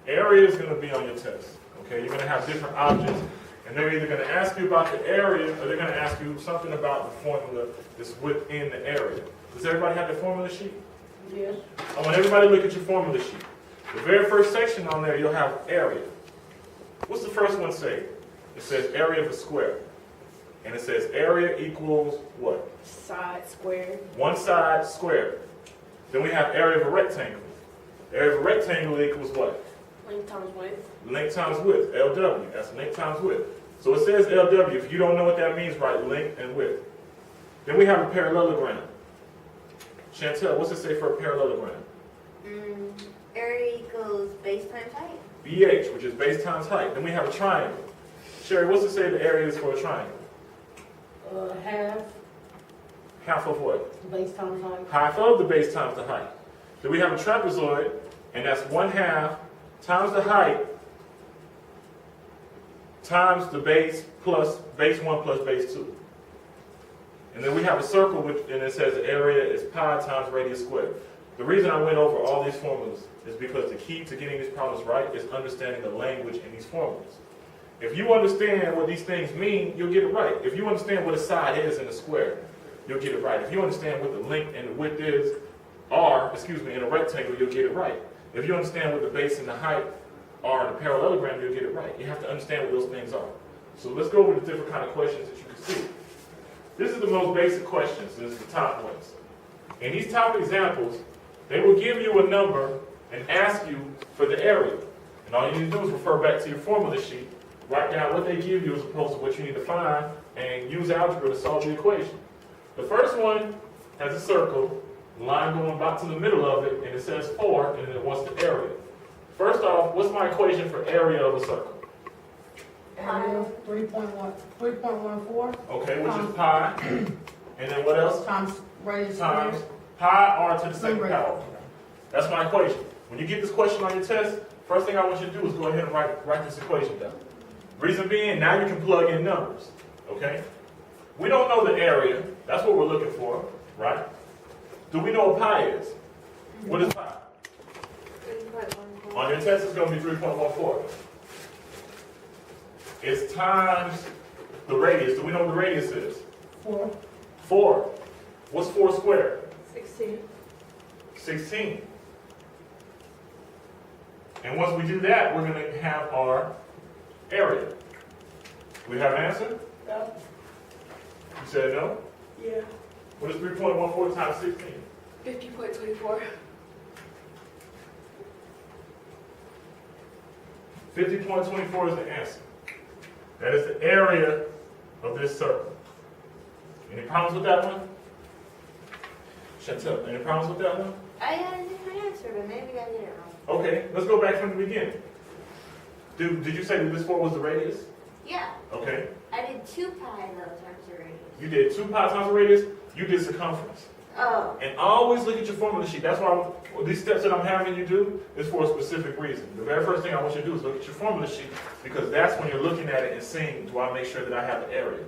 area is going to be on your test. Okay, you're going to have different objects, and they're either going to ask you about the area, or they're going to ask you something about the formula that's within the area. Does everybody have the formula sheet? Yes. I want everybody to look at your formula sheet. The very first section on there, you'll have area. What's the first one say? It says area of a square. And it says area equals what? Side square. One side square. Then we have area of a rectangle. Area of a rectangle equals what? Length times width. Length times width, LW. That's length times width. So it says LW. If you don't know what that means, write length and width. Then we have a parallelogram. Chantel, what's it say for a parallelogram? Area equals base times height. BH, which is base times height. Then we have a triangle. Sherry, what's it say the area is for a triangle? Half. Half of what? Base times height. Half of the base times the height. Then we have a trapezoid, and that's 1/2 times the height times the base plus base 1 plus base 2. And then we have a circle, and it says the area is pi times radius squared. The reason I went over all these formulas is because the key to getting these problems right is understanding the language in these formulas. If you understand what these things mean, you'll get it right. If you understand what a side is in a square, you'll get it right. If you understand what the length and the width is, in a rectangle, you'll get it right. If you understand what the base and the height are in a parallelogram, you'll get it right. You have to understand what those things are. So let's go over the different kind of questions that you can see. This is the most basic questions. This is the top ones. In these top examples, they will give you a number and ask you for the area. And all you need to do is refer back to your formula sheet, write down what they give you as opposed to what you need to find, and use algebra to solve the equation. The first one has a circle, line going about to the middle of it, and it says 4, and it wants the area. First off, what's my equation for area of a circle? Area 3.14. Okay, which is pi. And then what else? Times radius Times squared. pi r to the second power. That's my equation. When you get this question on your test, first thing I want you to do is go ahead and write this equation down. Reason being, now you can plug in numbers, okay? We don't know the area. That's what we're looking for, right? Do we know what pi is? What is pi? 3.14. On your test, it's going to be 3.14. It's times the radius. Do we know what the radius is? 4. 4. What's 4 squared? 16. 16. And once we do that, we're going to have our area. Do we have an answer? Yeah. You said no? Yeah. What is 3.14 times 16? 50.24. 50.24 is the answer. That is the area of this circle. Any problems with that one? Chantel, any problems with that one? I got a different answer, but maybe I did it wrong. Okay, let's go back from the beginning. Did you say that this 4 was the radius? Yeah, Okay. I did 2 pi though times the radius. You did 2 pi times the radius, you did circumference. Oh. And always look at your formula sheet. That's why these steps that I'm having you do is for a specific reason. The very first thing I want you to do is look at your formula sheet, because that's when you're looking at it and seeing, do I make sure that I have the area?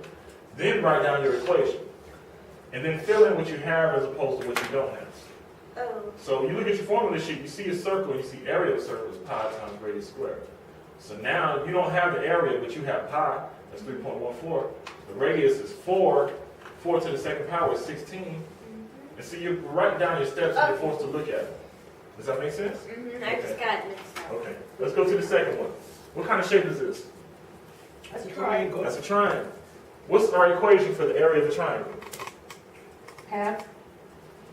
Then write down your equation. And then fill in what you have as opposed to what you don't have. Oh. So you look at your formula sheet, you see a circle, you see area of a circle is pi times radius squared. So now you don't have the area, but you have pi, that's 3.14. The radius is 4. 4 to the second power is 16. And so you write down your steps and you're forced to look at it. Does that make sense? I just got mixed up. Okay, let's go to the second one. What kind of shape is this? That's a triangle. That's a triangle. What's our equation for the area of a triangle? Half.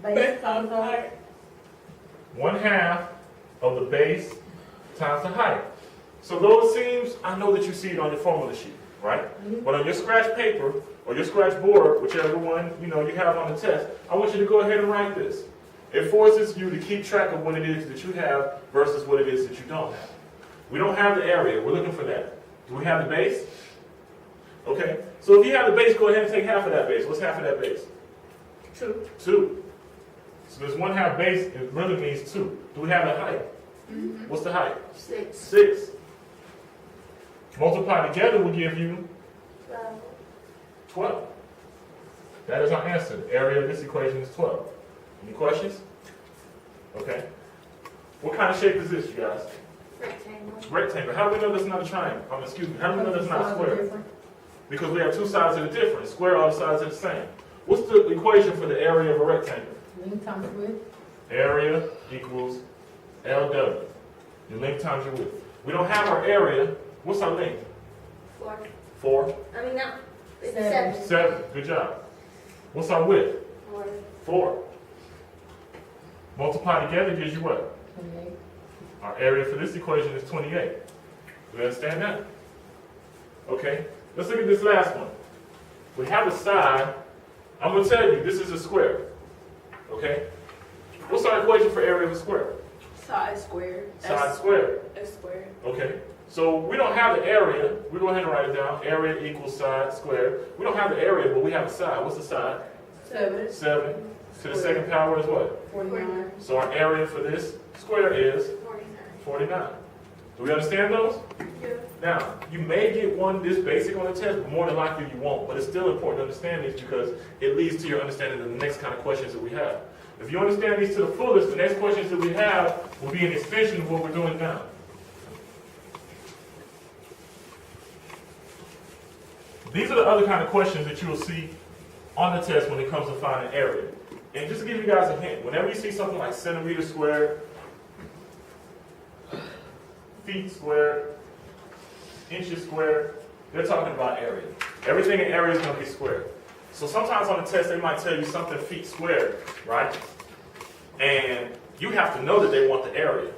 Base times height. 1/2 of the base times the height. So those seams, I know that you see it on your formula sheet, right? But on your scratch paper or your scratch board, whichever one you have on the test, I want you to go ahead and write this. It forces you to keep track of what it is that you have versus what it is that you don't have. We don't have the area. We're looking for that. Do we have the base? Okay. So if you have the base, go ahead and take half of that base. What's half of that base? 2. 2. So this 1/2 base, it really means 2. Do we have the height? What's the height? 6. 6. Multiply together will give you 12. 12. That is our answer. The area of this equation is 12. Any questions? Okay. What kind of shape is this, you guys? Rectangle. Rectangle. How do we know that's not a triangle? Excuse me. How do we know that's not a square? Because we have two sides that are different. Square, all the sides are the same. What's the equation for the area of a rectangle? Length times width. Area equals LW. Your length times your width. We don't have our area. What's our length? 4. 4. I mean, no. It's Seven. 7. 7. Good job. What's our width? 4. 4. Multiply together gives you what? 28. Our area for this equation is 28. Do you understand that? Okay. Let's look at this last one. We have a side. I'm going to tell you, this is a square. Okay? What's our equation for area of a square? Side squared. Side squared. S squared. Okay? So we don't have the area. We go ahead and write it down. Area equals side squared. We don't have the area, but we have a side. What's the side? 7. 7. To the second power is what? 49. So our area for this square is 49. 49. Do we understand those? Yeah. Now, you may get one this basic on the test, but more than likely you won't. But it's still important to understand these because it leads to your understanding of the next kind of questions that we have. If you understand these to the fullest, the next questions that we have will be an extension of what we're doing now. These are the other kind of questions that you will see on the test when it comes to finding area. And just to give you guys a hint, whenever you see something like centimeter squared, feet squared, inches squared, they're talking about area. Everything in area is going to be squared. So sometimes on the test they might tell you something feet squared, right? And you have to know that they want the area.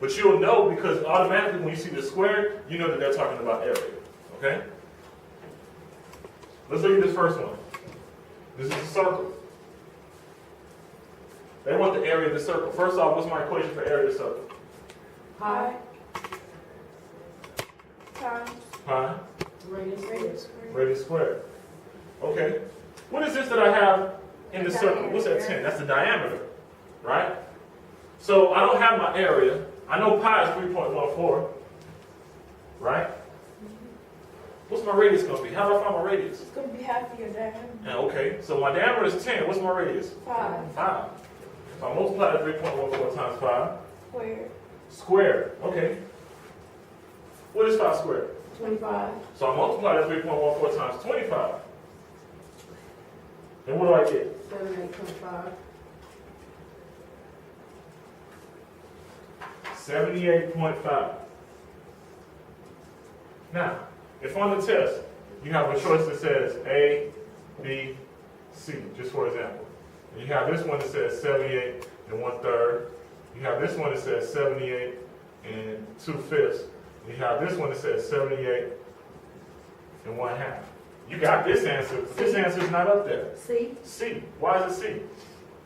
But you'll know because automatically when you see the square, you know that they're talking about area. Okay? Let's look at this first one. This is a circle. They want the area of the circle. First off, what's my equation for area of the circle? Pi. Times. Pi. Radius. Radius squared. Okay. What is this that I have in the circle? What's that 10? That's the diameter, right? So I don't have my area. I know pi is 3.14, right? What's my radius going to be? How do I find my radius? It's going to be half of your diameter. Okay, so my diameter is 10. What's my radius? 5. 5. So I multiply that 3.14 times 5. Squared. Squared. Okay. What is 5 squared? 25. So I multiply that 3.14 times 25. And what do I get? 78.5. 78.5. Now, if on the test you have a choice that says A, B, C, just for example, and you have this one that says 78 and 1/3, you have this one that says 78 and 2/5, you have this one that says 78 and 1/2. You got this answer, but this answer is not up there. C. C. Why is it C?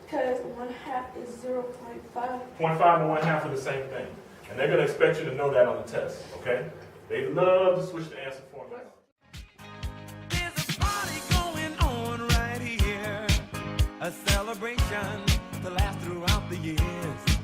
Because 1/2 is 0.5. 0.5 and 1/2 are the same thing. And they're going to expect you to know that on the test, okay? They love to switch the answer format. There's a party going on right here, a celebration to last throughout the years.